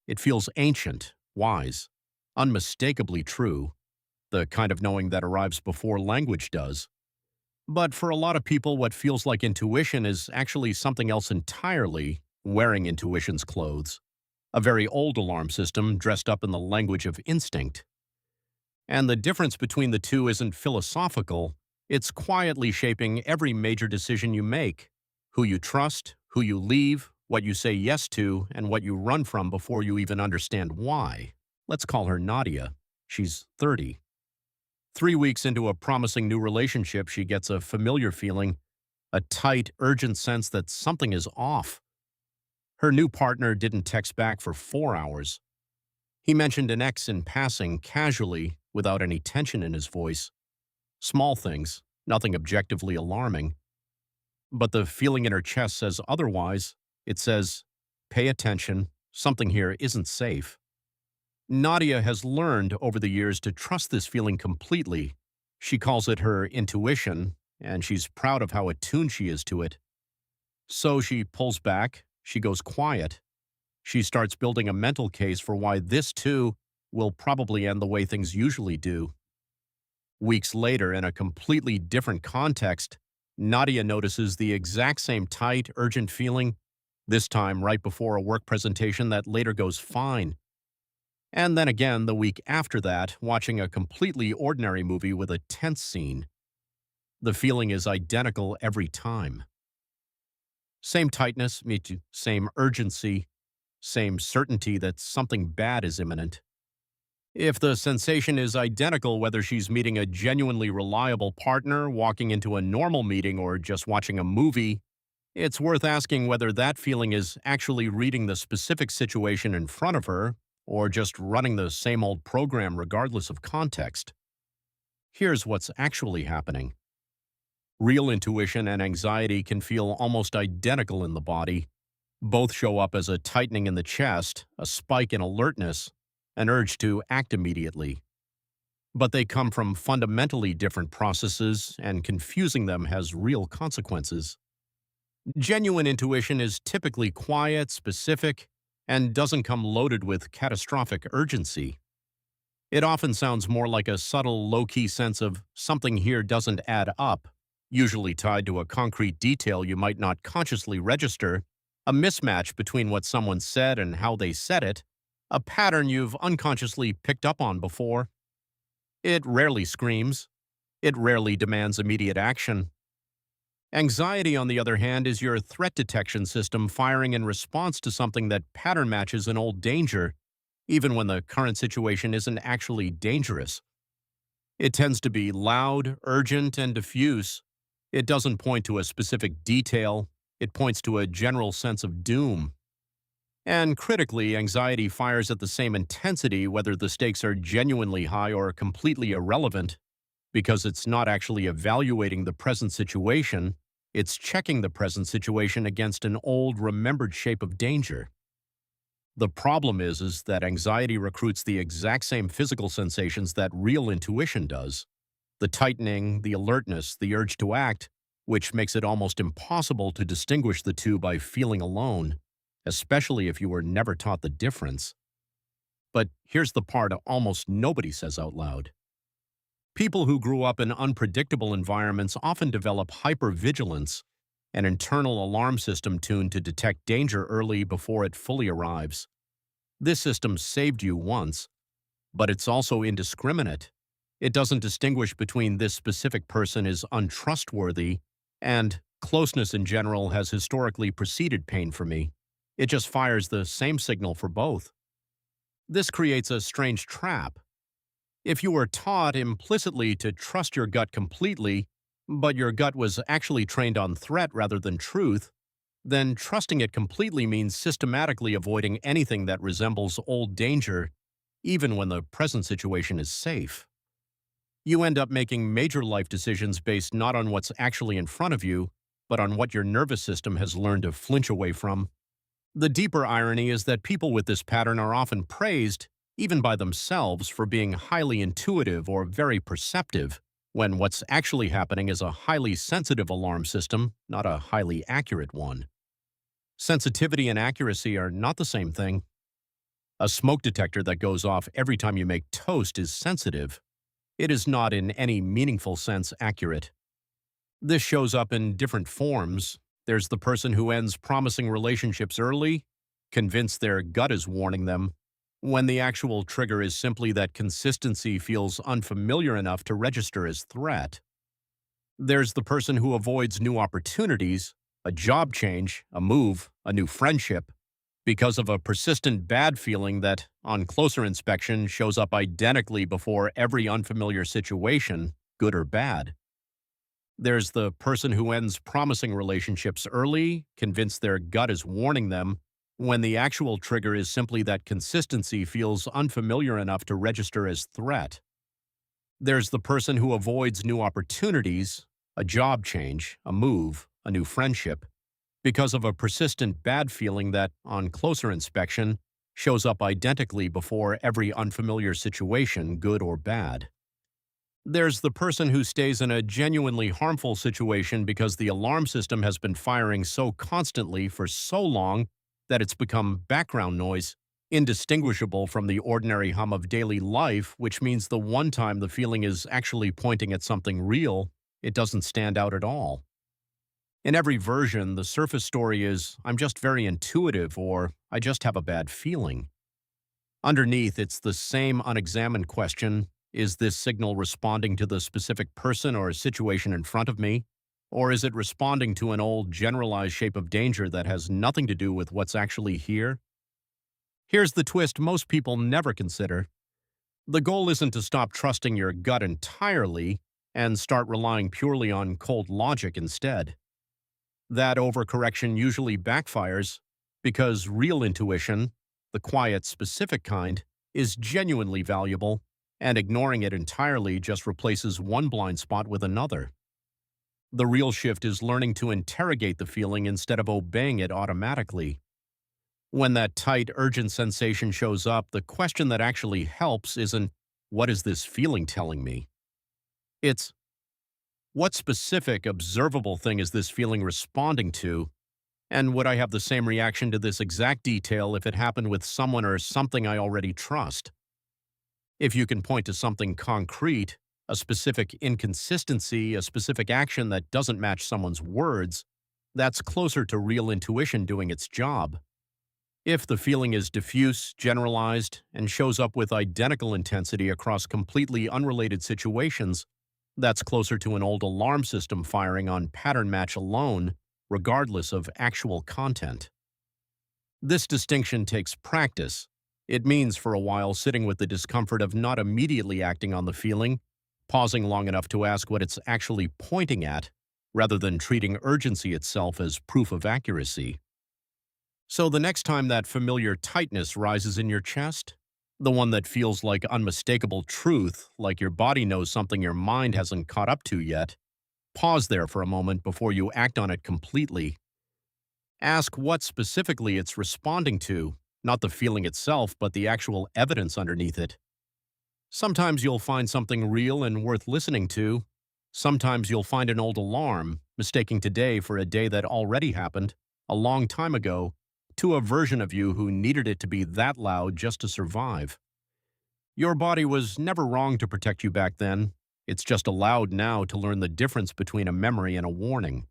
It feels ancient, wise, unmistakably true, the kind of knowing that arrives before language does. But for a lot of people, what feels like intuition is actually something else entirely, wearing intuition's clothes. A very old alarm system dressed up in the language of instinct. And the difference between the two isn't philosophical, it's quietly shaping every major decision you make. Who you trust, who you leave, what you say yes to, and what you run from before you even understand why. Let's call her Nadia. She's 30. 3 weeks into a promising new relationship, she gets a familiar feeling, a tight, urgent sense that something is off. Her new partner didn't text back for 4 hours. He mentioned an ex in passing, casually, without any tension in his voice. Small things, nothing objectively alarming. But the feeling in her chest says otherwise. It says, pay attention, something here isn't safe. Nadia has learned over the years to trust this feeling completely. She calls it her intuition, and she's proud of how attuned she is to it. So she pulls back, she goes quiet. She starts building a mental case for why this, too, will probably end the way things usually do. Weeks later, in a completely different context, Nadia notices the exact same tight, urgent feeling, this time right before a work presentation that later goes fine. And then again, the week after that, watching a completely ordinary movie with a tense scene. The feeling is identical every time. Same tightness, me too, same urgency, same certainty that something bad is imminent. If the sensation is identical whether she's meeting a genuinely reliable partner, walking into a normal meeting, or just watching a movie, it's worth asking whether that feeling is actually reading the specific situation in front of her, or just running the same old program regardless of context. Here's what's actually happening. Real intuition and anxiety can feel almost identical in the body. Both show up as a tightening in the chest, a spike in alertness, an urge to act immediately. But they come from fundamentally different processes, and confusing them has real consequences. Genuine intuition is typically quiet, specific, and doesn't come loaded with catastrophic urgency. It often sounds more like a subtle, low-key sense of something here doesn't add up, usually tied to a concrete detail you might not consciously register, a mismatch between what someone said and how they said it, a pattern you've unconsciously picked up on before. It rarely screams. It rarely demands immediate action. Anxiety, on the other hand, is your threat detection system firing in response to something that pattern matches an old danger, even when the current situation isn't actually dangerous. It tends to be loud, urgent, and diffuse. It doesn't point to a specific detail. It points to a general sense of doom. And critically, anxiety fires at the same intensity whether the stakes are genuinely high or completely irrelevant, because it's not actually evaluating the present situation, it's checking the present situation against an old, remembered shape of danger. The problem is that anxiety recruits the exact same physical sensations that real intuition does. The tightening, the alertness, the urge to act, which makes it almost impossible to distinguish the two by feeling alone, especially if you were never taught the difference. But here's the part almost nobody says out loud. People who grew up in unpredictable environments often develop hypervigilance, an internal alarm system tuned to detect danger early before it fully arrives. This system saved you once, but it's also indiscriminate. It doesn't distinguish between this specific person is untrustworthy and closeness in general has historically preceded pain for me. It just fires the same signal for both. This creates a strange trap. If you were taught implicitly to trust your gut completely, but your gut was actually trained on threat rather than truth, then trusting it completely means systematically avoiding anything that resembles old danger, even when the present situation is safe. You end up making major life decisions based not on what's actually in front of you, but on what your nervous system has learned to flinch away from. The deeper irony is that people with this pattern are often praised, even by themselves, for being highly intuitive or very perceptive, when what's actually happening is a highly sensitive alarm system, not a highly accurate one. Sensitivity and accuracy are not the same thing. A smoke detector that goes off every time you make toast is sensitive. It is not in any meaningful sense accurate. This shows up in different forms. There's the person who ends promising relationships early, convinced their gut is warning them, when the actual trigger is simply that consistency feels unfamiliar enough to register as threat. There's the person who avoids new opportunities, a job change, a move, a new friendship, because of a persistent bad feeling that, on closer inspection, shows up identically before every unfamiliar situation, good or bad. There's the person who ends promising relationships early, convinced their gut is warning them, when the actual trigger is simply that consistency feels unfamiliar enough to register as threat. There's the person who avoids new opportunities, a job change, a move, a new friendship, because of a persistent bad feeling that, on closer inspection, shows up identically before every unfamiliar situation, good or bad. There's the person who stays in a genuinely harmful situation because the alarm system has been firing so constantly for so long that it's become background noise, indistinguishable from the ordinary hum of daily life, which means the one time the feeling is actually pointing at something real, it doesn't stand out at all. In every version, the surface story is, I'm just very intuitive, or I just have a bad feeling. Underneath, it's the same unexamined question: is this signal responding to the specific person or situation in front of me? Or is it responding to an old generalized shape of danger that has nothing to do with what's actually here? Here's the twist most people never consider. The goal isn't to stop trusting your gut entirely and start relying purely on cold logic instead. That overcorrection usually backfires because real intuition, the quiet, specific kind, is genuinely valuable, and ignoring it entirely just replaces one blind spot with another. The real shift is learning to interrogate the feeling instead of obeying it automatically. When that tight, urgent sensation shows up, the question that actually helps isn't, what is this feeling telling me? It's, what specific, observable thing is this feeling responding to? And would I have the same reaction to this exact detail if it happened with someone or something I already trust? If you can point to something concrete, a specific inconsistency, a specific action that doesn't match someone's words, that's closer to real intuition doing its job. If the feeling is diffuse, generalized, and shows up with identical intensity across completely unrelated situations, that's closer to an old alarm system firing on pattern match alone, regardless of actual content. This distinction takes practice. It means for a while sitting with the discomfort of not immediately acting on the feeling, pausing long enough to ask what it's actually pointing at, rather than treating urgency itself as proof of accuracy. So the next time that familiar tightness rises in your chest, the one that feels like unmistakable truth, like your body knows something your mind hasn't caught up to yet, pause there for a moment before you act on it completely. Ask what specifically it's responding to, not the feeling itself, but the actual evidence underneath it. Sometimes you'll find something real and worth listening to. Sometimes you'll find an old alarm, mistaking today for a day that already happened, a long time ago, to a version of you who needed it to be that loud just to survive. Your body was never wrong to protect you back then. It's just allowed now to learn the difference between a memory and a warning.